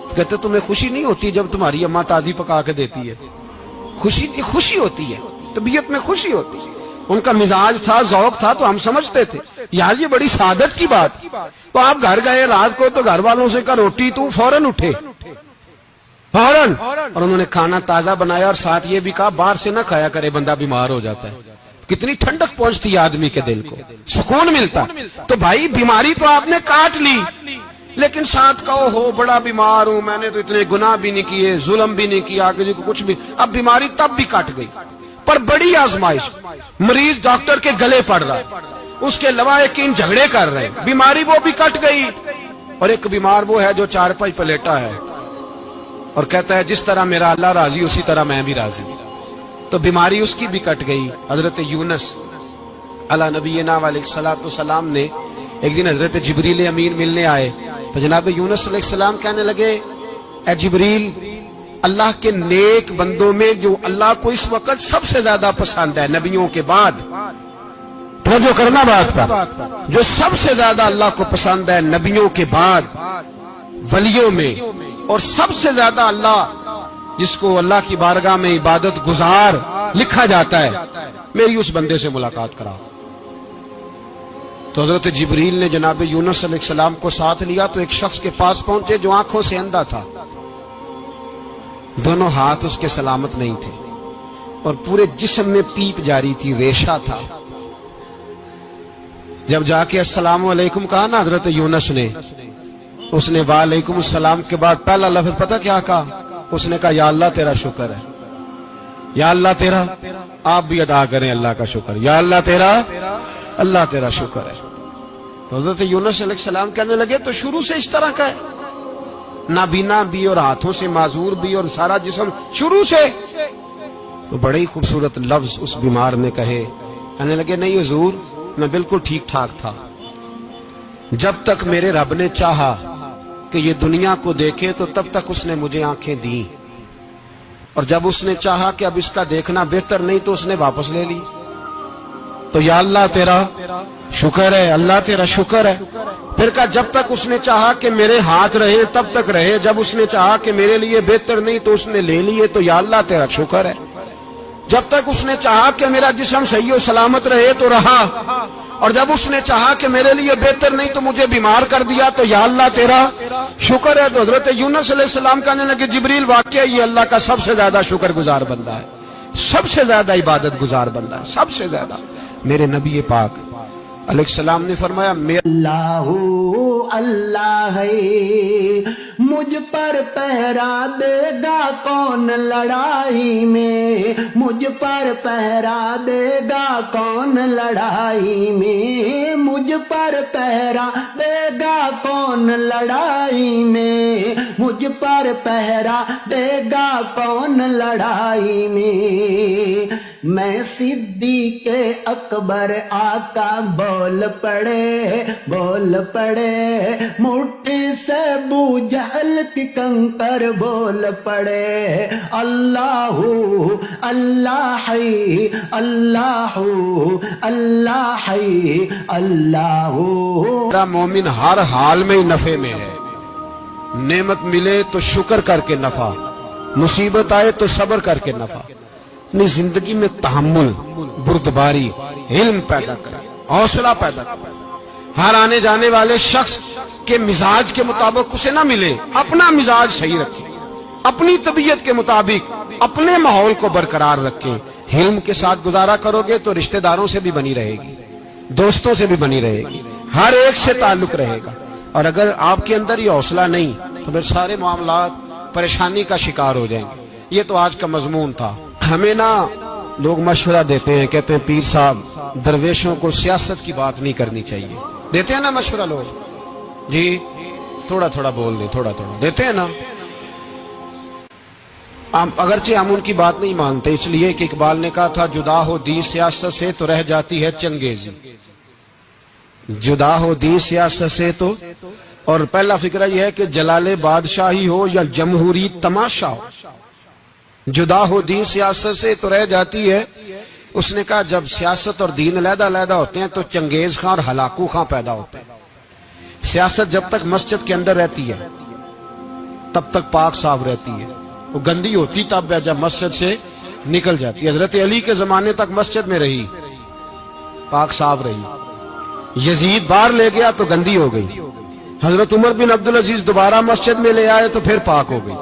تو کہتے تمہیں خوشی نہیں ہوتی جب تمہاری اماں تازی پکا کے دیتی ہے؟ خوشی ہوتی ہے، طبیعت میں خوشی ہوتی ہے. ان کا مزاج تھا، ذوق تھا، تو ہم سمجھتے تھے یار یہ بڑی سعادت کی بات. تو آپ گھر گئے رات کو تو گھر والوں سے کہا روٹی، تو فوراً اٹھے فوراً، اور انہوں نے کھانا تازہ بنایا اور ساتھ یہ بھی کہا باہر سے نہ کھایا کرے بندہ بیمار ہو جاتا ہے. کتنی ٹھنڈک پہنچتی ہے آدمی کے دل کو، سکون ملتا. تو بھائی بیماری تو آپ نے کاٹ لی، لیکن ساتھ کہو ہو بڑا بیمار ہوں، میں نے تو اتنے گناہ بھی نہیں کیے، ظلم بھی نہیں کیا، کسی کو کچھ بھی. اب بیماری تب بھی کٹ گئی، پر بڑی آزمائش. مریض ڈاکٹر کے گلے پڑ رہا ہے، اس کے لواحقین جھگڑے کر رہے ہیں، بیماری وہ بھی کٹ گئی. اور ایک بیمار وہ ہے جو چارپائی پہ لیٹا ہے اور کہتا ہے جس طرح میرا اللہ راضی اسی طرح میں بھی راضی. تو بیماری اس کی بھی کٹ گئی. حضرت یونس علی نبینا علیہ الصلوۃ والسلام نے ایک دن حضرت جبریل امین ملنے آئے تو جناب یونس علیہ السلام کہنے لگے اے جبریل، اللہ کے نیک بندوں میں جو اللہ کو اس وقت سب سے زیادہ پسند ہے نبیوں کے بعد، توجہ کرنا بات پر، جو سب سے زیادہ اللہ کو پسند ہے نبیوں کے بعد ولیوں میں، اور سب سے زیادہ اللہ جس کو اللہ کی بارگاہ میں عبادت گزار لکھا جاتا ہے، میری اس بندے سے ملاقات کرا۔ تو حضرت جبریل نے جناب یونس علیہ السلام کو ساتھ لیا تو ایک شخص کے پاس پہنچے جو آنکھوں سے اندھا تھا، دونوں ہاتھ اس کے سلامت نہیں تھے اور پورے جسم میں پیپ جاری تھی، ریشہ تھا۔ جب جا کے السلام علیکم کہا نا حضرت یونس نے، اس نے وعلیکم السلام کے بعد پہلا لفظ پتہ کیا کہا؟ اس نے کہا یا اللہ تیرا شکر ہے، یا اللہ تیرا، آپ بھی ادا کریں اللہ کا شکر، یا اللہ تیرا، اللہ تیرا شکر ہے۔ تو حضرت یونس علیہ السلام کہنے لگے تو شروع سے اس طرح کا ہے، نابینا بھی اور ہاتھوں سے معذور بھی اور سارا جسم شروع سے؟ تو بڑے ہی خوبصورت لفظ اس بیمار نے کہے، کہنے لگے نہیں حضور، میں بالکل ٹھیک ٹھاک تھا، جب تک میرے رب نے چاہا کہ یہ دنیا کو دیکھے تو تب تک اس نے مجھے آنکھیں دیں، اور جب اس نے چاہا کہ اب اس کا دیکھنا بہتر نہیں تو اس نے واپس لے لی۔ تو یا اللہ تیرا شکر ہے، اللہ تیرا شکر ہے۔ پھر کہا جب تک اس نے چاہا کہ میرے ہاتھ رہے تب تک رہے، جب اس نے چاہا کہ میرے لیے بہتر نہیں تو اس نے لے لیے، تو یا اللہ تیرا شکر ہے۔ جب تک اس نے چاہا کہ میرا جسم صحیح و سلامت رہے تو رہا، اور جب اس نے چاہا کہ میرے لیے بہتر نہیں تو مجھے بیمار کر دیا، تو یا اللہ تیرا شکر ہے۔ تو حضرت یونس علیہ السلام کہنے لگے جبریل واقعہ یہ اللہ کا سب سے زیادہ شکر گزار بندہ ہے، سب سے زیادہ عبادت گزار بندہ ہے، سب سے زیادہ۔ میرے نبی پاک علیہ السلام نے فرمایا اللہ اللہ ہے، مجھ پر پہرا دے گا کون لڑائی میں، مجھ پر پہرا دے گا کون لڑائی میں، مجھ پر پہرا دے گا کون لڑائی میں، مجھ پر پہرا دے گا کون لڑائی میں۔ میں صدیق اکبر آقا بول پڑے، بول پڑے، مٹھی سے ابو جہل کی کنکر بول پڑے، اللہ اللہ ہے، اللہ اللہ ہے، اللہ۔ میرا مومن ہر حال میں نفع میں ہے، نعمت ملے تو شکر کر کے نفع، مصیبت آئے تو صبر کر کے نفع، اپنی زندگی میں تحمل، بردباری، علم پیدا کرے، حوصلہ پیدا کرے۔ ہر آنے جانے والے شخص کے مزاج کے مطابق اسے نہ ملے، اپنا مزاج صحیح رکھے، اپنی طبیعت کے مطابق اپنے ماحول کو برقرار رکھیں۔ علم کے ساتھ گزارا کرو گے تو رشتہ داروں سے بھی بنی رہے گی، دوستوں سے بھی بنی رہے گی، ہر ایک سے تعلق رہے گا۔ اور اگر آپ کے اندر یہ حوصلہ نہیں تو پھر سارے معاملات پریشانی کا شکار ہو جائیں گے۔ یہ تو آج کا مضمون تھا۔ ہمیں نا لوگ مشورہ دیتے ہیں، کہتے ہیں پیر صاحب درویشوں کو سیاست کی بات نہیں کرنی چاہیے، دیتے ہیں نا مشورہ لوگ، جی تھوڑا تھوڑا بول دیں، تھوڑا تھوڑا دیتے ہیں نا۔ اگرچہ ہم ان کی بات نہیں مانتے، اس لیے کہ اقبال نے کہا تھا جدا ہو دین سیاست سے تو رہ جاتی ہے چنگیزی، جدا ہو دین سیاست سے تو۔ اور پہلا فکرہ یہ ہے کہ جلال بادشاہی ہو یا جمہوری تماشا ہو، جدا ہو دین سیاست سے تو رہ جاتی ہے۔ اس نے کہا جب سیاست اور دین علیحدہ علیحدہ ہوتے ہیں تو چنگیز خان اور ہلاکو خان پیدا ہوتے ہیں۔ سیاست جب تک مسجد کے اندر رہتی ہے تب تک پاک صاف رہتی ہے، وہ گندی ہوتی تب ہے جب مسجد سے نکل جاتی ہے۔ حضرت علی کے زمانے تک مسجد میں رہی، پاک صاف رہی، یزید باہر لے گیا تو گندی ہو گئی، حضرت عمر بن عبدالعزیز دوبارہ مسجد میں لے آئے تو پھر پاک ہو گئی۔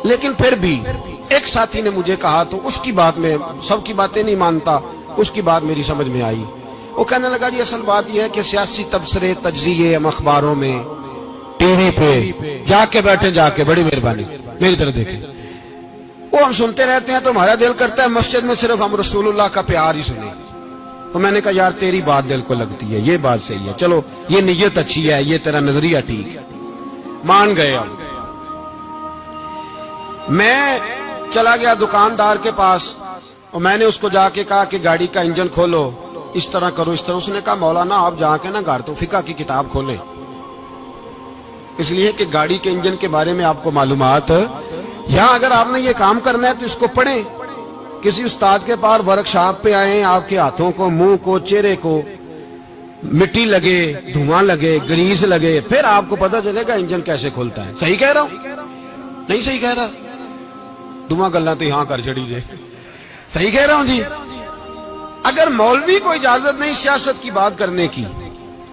لیکن پھر بھی ایک ساتھی نے مجھے کہا تو اس کی بات میں، سب کی باتیں نہیں مانتا، اس کی بات میری سمجھ میں آئی۔ وہ کہنے لگا جی اصل بات یہ ہے کہ سیاسی تبصرے تجزیے ہم اخباروں میں ٹی وی پہ جا کے بیٹھے، جا کے بڑی مہربانی میری طرف دیکھیں، وہ ہم سنتے رہتے ہیں تو ہمارا دل کرتا ہے مسجد میں صرف ہم رسول اللہ کا پیار ہی سنیں۔ تو میں نے کہا یار تیری بات دل کو لگتی ہے، یہ بات صحیح ہے، چلو یہ نیت اچھی ہے، یہ تیرا نظریہ ٹھیک ہے، مان گئے ہم۔ میں چلا گیا دکاندار کے پاس اور میں نے اس کو جا کے کہا کہ گاڑی کا انجن کھولو، اس طرح کرو اس طرح. اس نے کہا مولانا آپ جا کے نا گھر تو فقہ کی کتاب کھولیں, اس لیے کہ گاڑی کے انجن کے بارے میں آپ کو معلومات, یہاں اگر آپ نے یہ کام کرنا ہے تو اس کو پڑھیں. کسی استاد کے پاس ورک شاپ پہ آئیں, آپ کے ہاتھوں کو, منہ کو, چہرے کو مٹی لگے, دھواں لگے, گریس لگے, پھر آپ کو پتہ چلے گا انجن کیسے کھلتا ہے. صحیح کہہ رہا ہوں نہیں صحیح کہہ رہا؟ دھواں گلا تو یہاں کر چڑی جائے. صحیح کہہ رہا ہوں جی. اگر مولوی کو اجازت نہیں سیاست کی بات کرنے کی,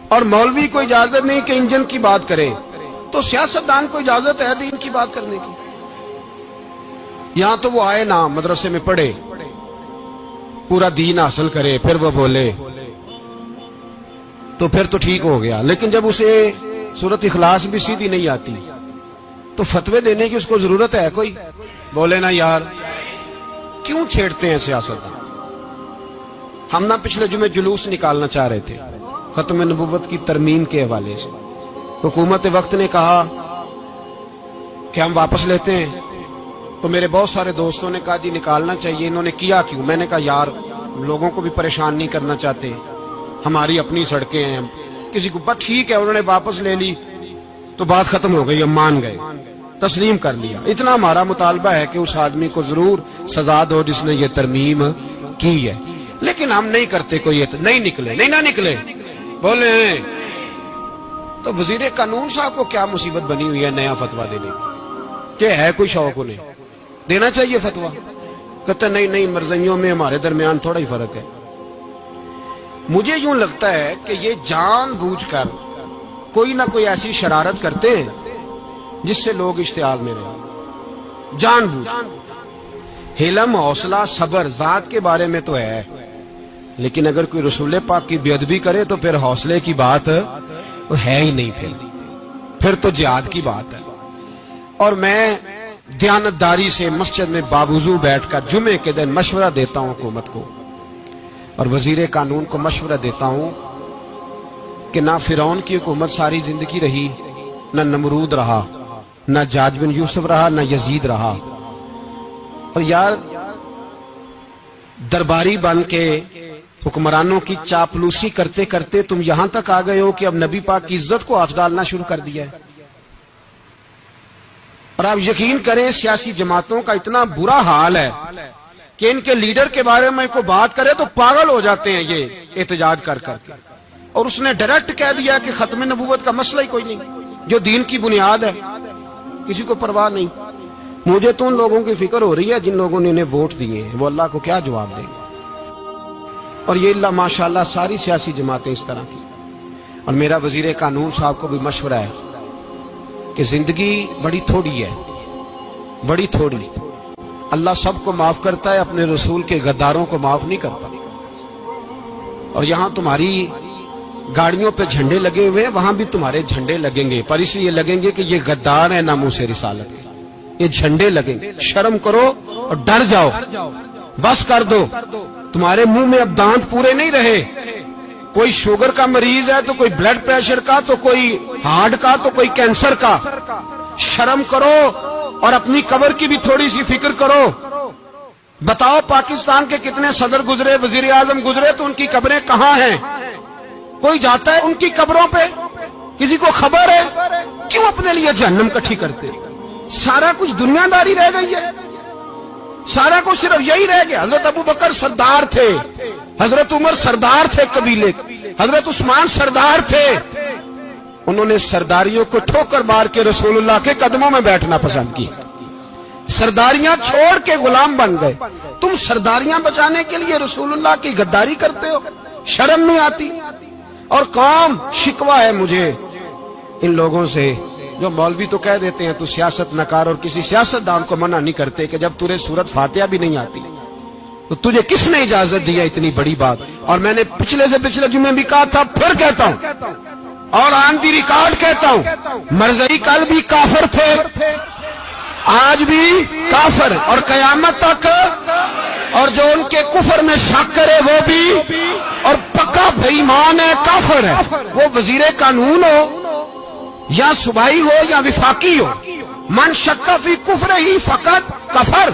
اور مولوی کو اجازت نہیں کہ انجن کی بات کرے, تو سیاستدان کو اجازت ہے دین کی بات کرنے کی. یہاں تو وہ آئے نا مدرسے میں پڑھے, پورا دین حاصل کرے, پھر وہ بولے تو پھر تو ٹھیک ہو گیا. لیکن جب اسے سورت اخلاص بھی سیدھی نہیں آتی تو فتوے دینے کی اس کو ضرورت ہے کوئی؟ بولے نا یار کیوں چھیڑتے ہیں سیاست؟ ہم نہ پچھلے جمعے جلوس نکالنا چاہ رہے تھے ختم نبوت کی ترمیم کے حوالے سے. حکومت وقت نے کہا کہ ہم واپس لیتے ہیں, تو میرے بہت سارے دوستوں نے کہا جی نکالنا چاہیے. انہوں نے کیا کیوں؟ میں نے کہا یار لوگوں کو بھی پریشان نہیں کرنا چاہتے, ہماری اپنی سڑکیں ہیں, کسی کو بس ٹھیک ہے. انہوں نے واپس لے لی تو بات ختم ہو گئی, ہم مان گئے, تسلیم کر لیا. اتنا ہمارا مطالبہ ہے کہ اس آدمی کو ضرور سزا دو جس نے یہ ترمیم کی ہے. لیکن ہم نہیں کرتے, کوئی نہیں نکلے, نہیں نہ نکلے بولے. تو وزیر قانون صاحب کو کیا مصیبت بنی ہوئی ہے نیا فتویٰ دینے کی؟ کہ ہے کوئی شوق انہیں دینا چاہیے فتویٰ؟ کہتے نہیں مرضیوں میں ہمارے درمیان تھوڑا ہی فرق ہے. مجھے یوں لگتا ہے کہ یہ جان بوجھ کر کوئی نہ کوئی ایسی شرارت کرتے ہیں جس سے لوگ اشتعال میں رہے. جان بوجھ. حلم, حوصلہ, صبر ذات کے بارے میں تو ہے, لیکن اگر کوئی رسول پاک کی بے ادبی کرے تو پھر حوصلے کی بات ہے ہی نہیں. پھر تو جہاد کی بات ہے. اور میں دیانتداری سے مسجد میں باوضو بیٹھ کر جمعے کے دن مشورہ دیتا ہوں حکومت کو, اور وزیر قانون کو مشورہ دیتا ہوں کہ نہ فرعون کی حکومت ساری زندگی رہی, نہ نمرود رہا, نہ جاج بن یوسف رہا, نہ یزید رہا. اور یار درباری بن کے حکمرانوں کی چاپلوسی کرتے کرتے تم یہاں تک آ گئے ہو کہ اب نبی پاک کی عزت کو ہاتھ ڈالنا شروع کر دیا ہے. اور آپ یقین کریں سیاسی جماعتوں کا اتنا برا حال ہے کہ ان کے لیڈر کے بارے میں کوئی بات کرے تو پاگل ہو جاتے ہیں یہ احتجاج کر کر. اور اس نے ڈائریکٹ کہہ دیا کہ ختم نبوت کا مسئلہ ہی کوئی نہیں, جو دین کی بنیاد ہے, کسی کو پرواہ نہیں. مجھے تو ان لوگوں کی فکر ہو رہی ہے جن لوگوں نے انہیں ووٹ دیے ہیں, وہ اللہ کو کیا جواب دیں گے. اور یہ اللہ ماشاءاللہ ساری سیاسی جماعتیں اس طرح کی. اور میرا وزیر قانون صاحب کو بھی مشورہ ہے کہ زندگی بڑی تھوڑی ہے, بڑی تھوڑی. اللہ سب کو معاف کرتا ہے, اپنے رسول کے غداروں کو معاف نہیں کرتا. اور یہاں تمہاری گاڑیوں پہ جھنڈے لگے ہوئے ہیں, وہاں بھی تمہارے جھنڈے لگیں گے, پر اس لیے لگیں گے کہ یہ غدار ہے ناموس رسالت کے. یہ جھنڈے لگیں گے. شرم کرو اور ڈر جاؤ, بس کر دو. تمہارے منہ میں اب دانت پورے نہیں رہے. کوئی شوگر کا مریض ہے تو کوئی بلڈ پریشر کا, تو کوئی ہارٹ کا, تو کوئی کینسر کا. شرم کرو اور اپنی قبر کی بھی تھوڑی سی فکر کرو. بتاؤ پاکستان کے کتنے صدر گزرے, وزیر اعظم گزرے, تو ان کی قبریں کہاں ہیں؟ کوئی جاتا ہے ان کی قبروں پہ؟ کسی کو خبر ہے؟ کیوں اپنے لیے جہنم کٹھی کرتے؟ سارا کچھ دنیا داری رہ گئی ہے, سارا کچھ صرف یہی رہ گیا. حضرت ابو بکر سردار تھے, حضرت عمر سردار تھے قبیلے, حضرت عثمان سردار تھے. انہوں نے سرداریوں کو ٹھوکر مار کے رسول اللہ کے قدموں میں بیٹھنا پسند کی. سرداریاں چھوڑ کے غلام بن گئے. تم سرداریاں بچانے کے لیے رسول اللہ کی غداری کرتے ہو, شرم نہیں آتی؟ اور قوم شکوہ ہے مجھے ان لوگوں سے جو مولوی تو کہہ دیتے ہیں تو سیاست نہ کر, اور کسی سیاستدان کو منع نہیں کرتے کہ جب تجھے سورت فاتحہ بھی نہیں آتی تو تجھے کس نے اجازت دیا اتنی بڑی بات. اور میں نے پچھلے سے پچھلے جمعے بھی کہا تھا, پھر کہتا ہوں اور آن دی ریکارڈ کہتا ہوں, مرزائی کل بھی کافر تھے, آج بھی کافر, اور قیامت تک. اور جو ان کے کفر میں شک کرے وہ بھی, اور پکا بے ایمان ہے, کافر ہے. وہ وزیر قانون ہو یا صوبائی ہو یا وفاقی ہو, من شک فی کفر ہی فقط کفر.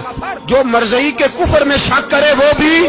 جو مرزائی کے کفر میں شک کرے وہ بھی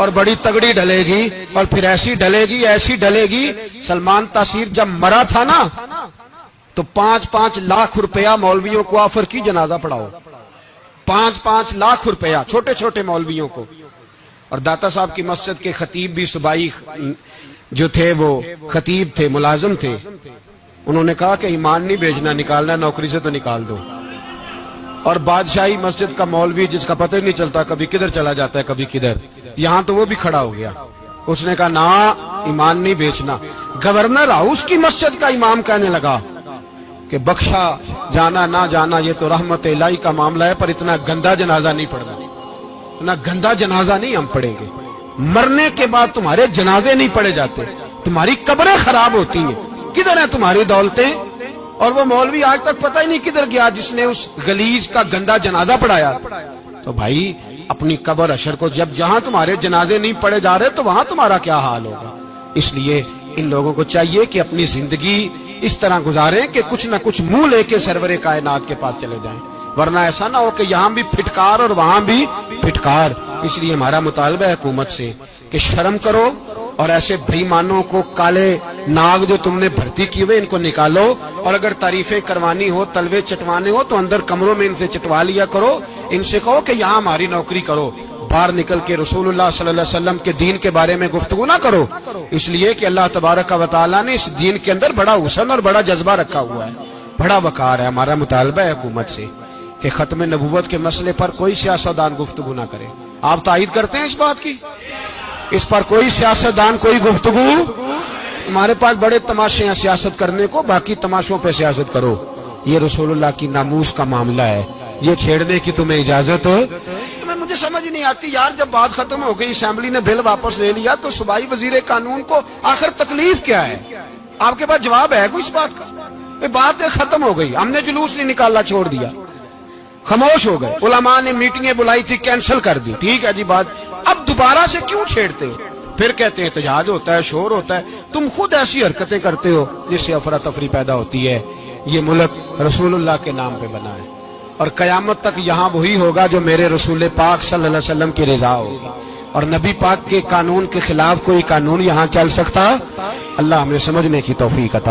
اور بڑی تگڑی ڈلے گی، اور پھر ایسی ڈلے گی. سلمان تاثیر جب مرا تھا نا تو 5-5 لاکھ روپیہ مولویوں کو آفر کی جنازہ پڑھاؤ. 5-5 لاکھ روپیہ چھوٹے چھوٹے مولویوں کو. اور داتا صاحب کی مسجد کے خطیب بھی صوبائی جو تھے وہ خطیب تھے، ملازم تھے. انہوں نے کہا کہ ایمان نہیں بیچنا، نکالنا نوکری سے تو نکال دو. اور بادشاہی مسجد کا مولوی جس کا پتہ نہیں چلتا کبھی کدھر چلا جاتا ہے کبھی کدھر، یہاں تو وہ بھی کھڑا ہو گیا. اس نے کہا نا ایمان نہیں بیچنا. گورنر ہاؤس کی مسجد کا امام کہنے لگا کہ بخشا جانا نہ جانا یہ تو رحمت الہی کا معاملہ ہے، پر اتنا گندا جنازہ نہیں پڑھنا، اتنا گندا جنازہ نہیں ہم پڑھیں گے. مرنے کے بعد تمہارے جنازے نہیں پڑھے جاتے، تمہاری قبریں خراب ہوتی ہیں. کدھر ہیں تمہاری دولتیں؟ اور وہ مولوی آج تک پتہ ہی نہیں کدھر گیا جس نے اس غلیظ کا گندا جنازہ پڑھایا. تو بھائی اپنی قبر حشر کو جب جہاں تمہارے جنازے نہیں پڑھے جا رہے تو وہاں تمہارا کیا حال ہوگا. اس لیے ان لوگوں کو چاہیے کہ اپنی زندگی اس طرح گزاریں کہ کچھ نہ کچھ منہ لے کے سرور کائنات کے پاس چلے جائیں، ورنہ ایسا نہ ہو کہ یہاں بھی پھٹکار اور وہاں بھی پھٹکار. اس لیے ہمارا مطالبہ ہے حکومت سے کہ شرم کرو اور ایسے بےایمانوں کو، کالے ناگ جو تم نے بھرتی کیے ہوئے ان کو نکالو، اور اگر تعریفیں کروانی ہو، تلوے چٹوانے ہو تو اندر کمروں میں ان سے چٹوا لیا کرو. ان سے کہو کہ یہاں ہماری نوکری کرو، باہر نکل کے رسول اللہ صلی اللہ علیہ وسلم کے دین کے بارے میں گفتگو نہ کرو. اس لیے کہ اللہ تبارک و تعالیٰ نے اس دین کے اندر بڑا حسن اور بڑا جذبہ رکھا ہوا ہے، بڑا وقار ہے. ہمارا مطالبہ ہے حکومت سے کہ ختم نبوت کے مسئلے پر کوئی سیاستدان گفتگو نہ کرے. آپ تائید کرتے ہیں اس بات کی؟ اس پر کوئی سیاستدان کوئی گفتگو؟ ہمارے پاس بڑے تماشے ہیں سیاست کرنے کو، باقی تماشوں پہ سیاست کرو. یہ رسول اللہ کی ناموس کا معاملہ ہے، یہ چھیڑنے کی تمہیں اجازت ہو؟ مجھے سمجھ نہیں آتی یار، جب بات ختم ہو گئی، اسمبلی نے بل واپس لے لیا، تو صوبائی وزیر قانون کو آخر تکلیف کیا ہے؟ آپ کے پاس جواب ہے کوئی اس بات کا؟ بات ختم ہو گئی، ہم نے جلوس نہیں نکالنا، چھوڑ دیا، خاموش ہو گئے. علماء نے میٹنگیں بلائی تھی، کینسل کر دی، ٹھیک ہے جی بات. اب دوبارہ سے کیوں چھیڑتے ہو؟ پھر کہتے ہیں احتجاج ہوتا ہے، شور ہوتا ہے. تم خود ایسی حرکتیں کرتے ہو جس سے افراتفری پیدا ہوتی ہے. یہ ملک رسول اللہ کے نام پہ بنا ہے، اور قیامت تک یہاں وہی ہوگا جو میرے رسول پاک صلی اللہ علیہ وسلم کی رضا ہوگی. اور نبی پاک کے قانون کے خلاف کوئی قانون یہاں چل سکتا؟ اللہ ہمیں سمجھنے کی توفیق عطا